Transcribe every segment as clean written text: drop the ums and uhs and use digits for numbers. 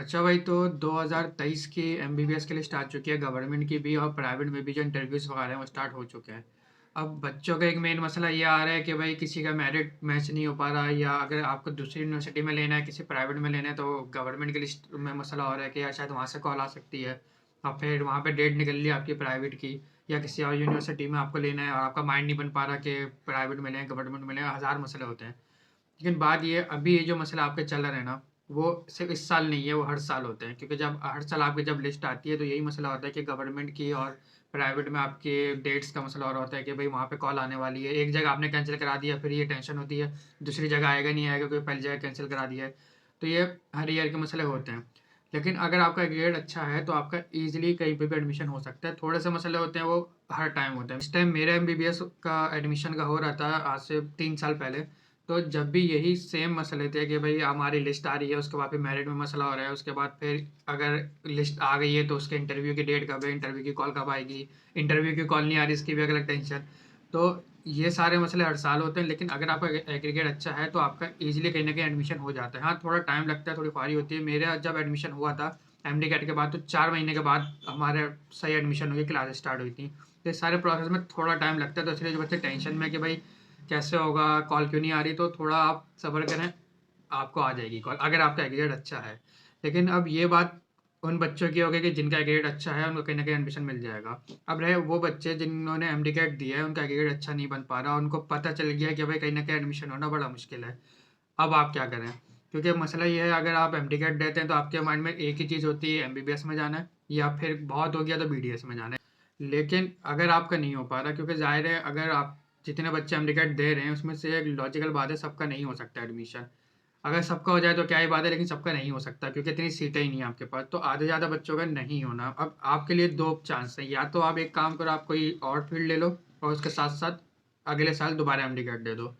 खर्चा वही तो 2023 की एमबीबीएस के लिए स्टार्ट चुकी है, गवर्नमेंट की भी और प्राइवेट में भी जो इंटरव्यूज़ वगैरह हैं वो स्टार्ट हो चुके हैं। अब बच्चों का एक मेन मसला ये आ रहा है कि भाई किसी का मेरिट मैच नहीं हो पा रहा है, या अगर आपको दूसरी यूनिवर्सिटी में लेना है, किसी प्राइवेट में लेना है, तो गवर्नमेंट की लिस्ट में मसला हो रहा है कि यार शायद वहाँ से कॉल आ सकती है। और फिर वहाँ पे डेट निकल ली आपकी प्राइवेट की, या किसी और यूनिवर्सिटी में आपको लेना है और आपका माइंड नहीं बन पा रहा कि प्राइवेट में लें, गवर्नमेंट में लें, हज़ार मसले होते हैं। लेकिन बात ये अभी ये जो मसला आपके चल रहे हैं ना, वो सिर्फ़ इस साल नहीं है, वो हर साल होते हैं। क्योंकि जब हर साल आपकी जब लिस्ट आती है तो यही मसला होता है कि गवर्नमेंट की और प्राइवेट में आपके डेट्स का मसला हो रहा होता है कि भई वहाँ पे कॉल आने वाली है। एक जगह आपने कैंसल करा दिया, फिर ये टेंशन होती है, दूसरी जगह आएगा नहीं आएगा क्योंकि पहली जगह कैंसल करा दिया है। तो ये हर ईयर के मसले होते हैं। लेकिन अगर आपका ग्रेड अच्छा है तो आपका ईज़िली कहीं पे भी एडमिशन हो सकता है। थोड़े से मसले होते हैं वो हर टाइम होते हैं। इस टाइम मेरा एमबीबीएस का एडमिशन का हो रहा था आज से 3 साल पहले। तो जब भी यही सेम मसले थे कि भई हमारी लिस्ट आ रही है, उसके बाद फिर मेरिट में मसला हो रहा है, उसके बाद फिर अगर लिस्ट आ गई है तो उसके इंटरव्यू की डेट कब है, इंटरव्यू की कॉल कब आएगी, इंटरव्यू की कॉल नहीं आ रही इसकी भी अलग टेंशन। तो ये सारे मसले हर साल होते हैं, लेकिन अगर आपका एग्रीगेट अच्छा है तो आपका ईज़िली कहीं न कहीं एडमिशन हो जाता है। हाँ, थोड़ा टाइम लगता है, थोड़ी ख्वारी होती है। मेरा जब एडमिशन हुआ था एमडी कैट के बाद, तो 4 महीने के बाद हमारे सही एडमिशन हुई, क्लासेस स्टार्ट हुई थी। तो इस सारे प्रोसेस में थोड़ा टाइम लगता है, तो इसलिए जो बच्चे टेंशन में कि भाई कैसे होगा, कॉल क्यों नहीं आ रही, तो थोड़ा आप सब्र करें, आपको आ जाएगी कॉल अगर आपका ग्रेड अच्छा है। लेकिन अब ये बात उन बच्चों की होगी कि जिनका ग्रेड अच्छा है, उनको कहीं न कहीं एडमिशन मिल जाएगा। अब रहे वो बच्चे जिन्होंने एमडी-कैट दिया है, उनका ग्रेड अच्छा नहीं बन पा रहा, उनको पता चल गया कि भाई कहीं न कहीं एडमिशन होना बड़ा मुश्किल है। अब आप क्या करें? क्योंकि मसला ये है, अगर आप एमडी-कैट देते हैं तो आपके माइंड में एक ही चीज़ होती है, एमबीबीएस में जाना है, या फिर बहुत हो गया तो बीडीएस में जाना है। लेकिन अगर आपका नहीं हो पा रहा, क्योंकि ज़ाहिर है अगर आप जितने बच्चे एमडी-कैट दे रहे हैं उसमें से एक लॉजिकल बात है, सबका नहीं हो सकता एडमिशन। अगर सबका हो जाए तो क्या ही बात है, लेकिन सबका नहीं हो सकता क्योंकि इतनी सीटें ही नहीं है आपके पास। तो आधे से ज़्यादा बच्चों का नहीं होना। अब आपके लिए 2 चांस हैं, या तो आप एक काम करो, आप कोई और फ़ील्ड ले लो और उसके साथ-साथ अगले साल दोबारा एमडी-कैट दे दो।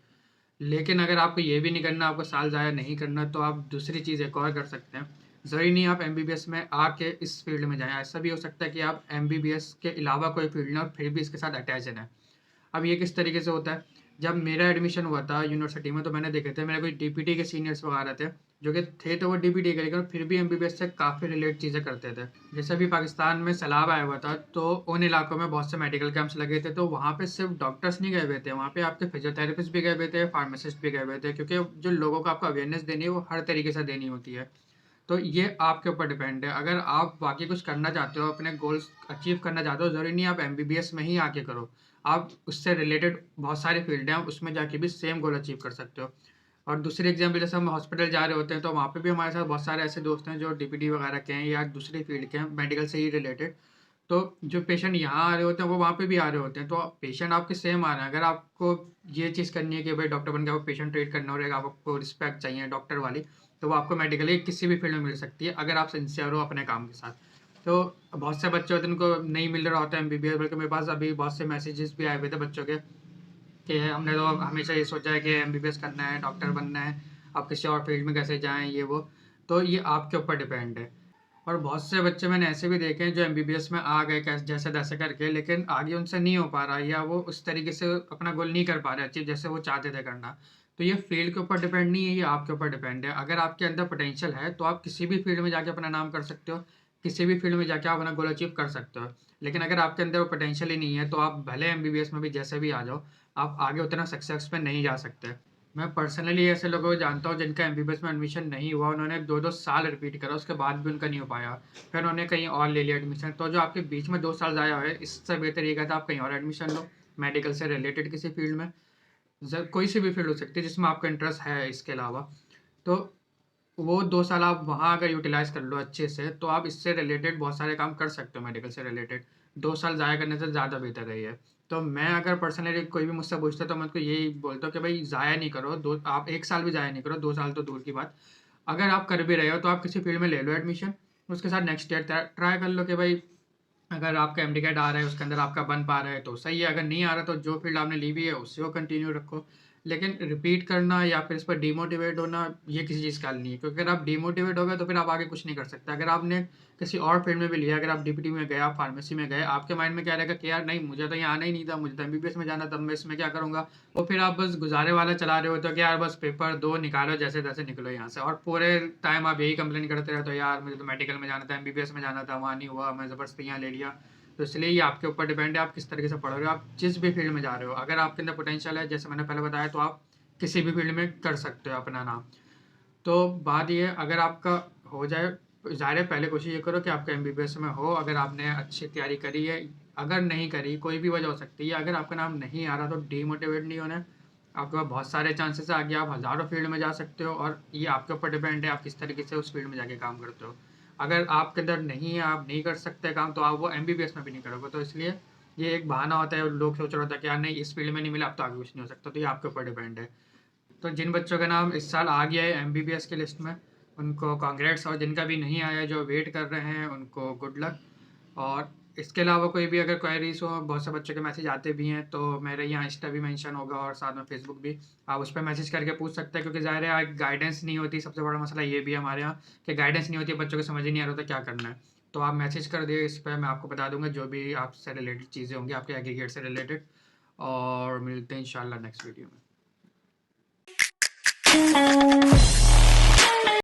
लेकिन अगर आपको ये भी नहीं करना, आपको साल ज़ाया नहीं करना, तो आप दूसरी चीज़ एक और कर सकते हैं। ज़रूरी नहीं आप एमबीबीएस में आके इस फ़ील्ड में जाएँ। ऐसा भी हो सकता है कि आप एमबीबीएस के अलावा कोई फ़ील्ड लें और फिर भी इसके साथ अटैच रहें। अब ये किस तरीके से होता है, जब मेरा एडमिशन हुआ था यूनिवर्सिटी में तो मैंने देखे थे, मेरे कुछ डीपीटी के सीनियर्स वगैरह थे, जो कि थे तो वो डीपीटी के, लेकिन फिर भी एमबीबीएस से काफ़ी रिलेट चीज़ें करते थे। जैसे अभी पाकिस्तान में सैलाब आया हुआ था, तो उन इलाकों में बहुत से मेडिकल कैंप्स लगे थे, तो वहाँ पे सिर्फ डॉक्टर्स नहीं गए हुए थे, वहाँ पे आपके फिजियोथेरेपिस्ट भी गए हुए थे, फार्मासिस्ट भी गए हुए थे, क्योंकि जो लोगों को आपको अवेयरनेस देनी है वो हर तरीके से देनी होती है। तो ये आपके ऊपर डिपेंड है। अगर आप वाक़ई कुछ करना चाहते हो, अपने गोल्स अचीव करना चाहते हो, ज़रूरी नहीं है आप एमबीबीएस में ही आके करो। आप उससे रिलेटेड बहुत सारी फ़ील्ड हैं, आप उसमें जाके भी सेम गोल अचीव कर सकते हो। और दूसरी एग्ज़ाम्पल, जैसे हम हॉस्पिटल जा रहे होते हैं, तो वहाँ पे भी हमारे साथ बहुत सारे ऐसे दोस्त हैं जो डीपीटी वगैरह के हैं या दूसरी फ़ील्ड के हैं, मेडिकल से ही रिलेटेड। तो जो पेशेंट यहाँ आ रहे होते हैं, वो वहाँ पे भी आ रहे होते हैं। तो पेशेंट आपके सेम आ रहे हैं। अगर आपको ये चीज़ करनी है कि भाई डॉक्टर बन के आपको पेशेंट ट्रीट करना हो, और एक आपको रिस्पेक्ट चाहिए डॉक्टर वाली, तो वो आपको मेडिकली किसी भी फील्ड में मिल सकती है, अगर आप सिंसियर हो अपने काम के साथ। तो बहुत से बच्चे होते हैं, उनको नहीं मिल रहा होता है एमबीबीएस, बल्कि मेरे पास अभी बहुत से मैसेजेस भी आए हुए थे बच्चों के कि हमने तो हमेशा ये सोचा है कि एमबीबीएस करना है, डॉक्टर बनना है, अब किसी और फील्ड में कैसे जाएँ, ये वो। तो ये आपके ऊपर डिपेंड है। और बहुत से बच्चे मैंने ऐसे भी देखे हैं जो एमबीबीएस में आ गए जैसे-तैसे करके, लेकिन आगे उनसे नहीं हो पा रहा, या वो उस तरीके से अपना गोल नहीं कर पा रहे अचीव जैसे वो चाहते थे करना। तो ये फ़ील्ड के ऊपर डिपेंड नहीं है, ये आपके ऊपर डिपेंड है। अगर आपके अंदर पोटेंशियल है, तो आप किसी भी फ़ील्ड में जाके अपना नाम कर सकते हो, किसी भी फ़ील्ड में जाके आप अपना गोल अचीव कर सकते हो। लेकिन अगर आपके अंदर वो पोटेंशियल ही नहीं है, तो आप भले एमबीबीएस में भी जैसे भी आ जाओ, आप आगे उतना सक्सेस पे नहीं जा सकते। मैं पर्सनली ऐसे लोगों को जानता हूँ जिनका एमबीबीएस में एडमिशन नहीं हुआ, उन्होंने 2-2 साल रिपीट करा, उसके बाद भी उनका नहीं हो पाया। फिर उन्होंने कहीं और ले लिया एडमिशन। तो जो आपके बीच में 2 साल ज़ाया हुए, इससे बेहतर ये कहता है आप कहीं और एडमिशन लो, मेडिकल से रिलेटेड किसी फ़ील्ड में। कोई सी भी फ़ील्ड हो सकती है जिसमें आपका इंटरेस्ट है इसके अलावा। तो वो 2 साल आप वहाँ अगर यूटिलाइज़ कर लो अच्छे से, तो आप इससे रिलेटेड बहुत सारे काम कर सकते हो, मेडिकल से रिलेटेड। 2 साल ज़ाया करने से ज़्यादा बेहतर है ये। तो मैं अगर पर्सनली कोई भी मुझसे पूछता है, तो मैं उसको यही बोलता हूँ कि भई ज़ाया नहीं करो, 2 आप 1 साल भी ज़ाया नहीं करो, 2 साल तो दूर की बात। अगर आप कर भी रहे हो, तो आप किसी फ़ील्ड में ले लो एडमिशन, उसके साथ नेक्स्ट ईयर ट्राई कर लो कि भई अगर आपका एमडी-कैट आ रहा है, उसके अंदर आपका बन पा रहा है तो सही है, अगर नहीं आ रहा तो जो फ़ील्ड आपने ली हुई है, उसी को कंटिन्यू रखो। लेकिन रिपीट करना या फिर इस पर डिमोटिवेट होना ये किसी चीज़ का हल नहीं है, क्योंकि अगर आप डिमोटिवेट हो गए तो फिर आप आगे कुछ नहीं कर सकते। अगर आपने किसी और फील्ड में भी लिया, अगर आप डीपीटी में गए, आप फार्मेसी में गए, आपके माइंड में क्या रहेगा कि यार नहीं, मुझे तो यहाँ आना ही नहीं था, मुझे तो एमबीबीएस में जाना था, मैं इसमें क्या करूँगा। और फिर आप बस गुजारे वाला चला रहे हो तो कि यार बस पेपर दो, निकालो, जैसे तैसे निकलो यहाँ से, और पूरे टाइम आप यही कंप्लेन करते रहते हो, यार मुझे तो मेडिकल में जाना था, एमबीबीएस में जाना था, वहाँ नहीं हुआ, मैं ज़बरदस्ती यहाँ ले लिया। तो इसलिए ये आपके ऊपर डिपेंड है, आप किस तरीके से पढ़ रहे हो, आप जिस भी फील्ड में जा रहे हो। अगर आपके अंदर पोटेंशियल है, जैसे मैंने पहले बताया, तो आप किसी भी फील्ड में कर सकते हो अपना नाम। तो बात ये है, अगर आपका हो जाए, ज़ाहिर है पहले कोशिश ये करो कि आपका एमबीबीएस में हो। अगर आपने अच्छी तैयारी करी है, अगर नहीं करी, कोई भी वजह हो सकती है, अगर आपका नाम नहीं आ रहा तो डीमोटिवेट नहीं होना है। आपके पास बहुत सारे चांसेस है, आगे आप हज़ारों फील्ड में जा सकते हो, और ये आपके ऊपर डिपेंड है आप किस तरीके से उस फील्ड में जाके काम करते हो। अगर आपके अंदर नहीं है, आप नहीं कर सकते काम, तो आप वो एमबीबीएस में भी नहीं करोगे। तो इसलिए ये एक बहाना होता है, लोग सोच रहे होते हैं कि यार नहीं, इस फील्ड में नहीं मिला, अब तो आगे कुछ नहीं हो सकता। तो ये आपके ऊपर डिपेंड है। तो जिन बच्चों का नाम इस साल आ गया है एमबीबीएस की लिस्ट में, उनको कांग्रेट्स, और जिनका भी नहीं आया है, जो वेट कर रहे हैं, उनको गुड लक। और इसके अलावा कोई भी अगर क्वेरीज हो, बहुत से बच्चों के मैसेज आते भी हैं, तो मेरे यहाँ इंस्टा भी मेंशन होगा और साथ में फेसबुक भी, आप उस पर मैसेज करके पूछ सकते हैं। क्योंकि ज़ाहिर है गाइडेंस नहीं होती, सबसे बड़ा मसला ये भी है हमारे यहाँ कि गाइडेंस नहीं होती है, बच्चों को समझ ही नहीं आ रहा होता क्या करना है। तो आप मैसेज कर दिए, इस पर मैं आपको बता दूंगा जो भी आपसे रिलेटेड चीज़ें होंगी, आपके एग्रीगेट से रिलेटेड। और मिलते हैं इंशाल्लाह नेक्स्ट वीडियो में।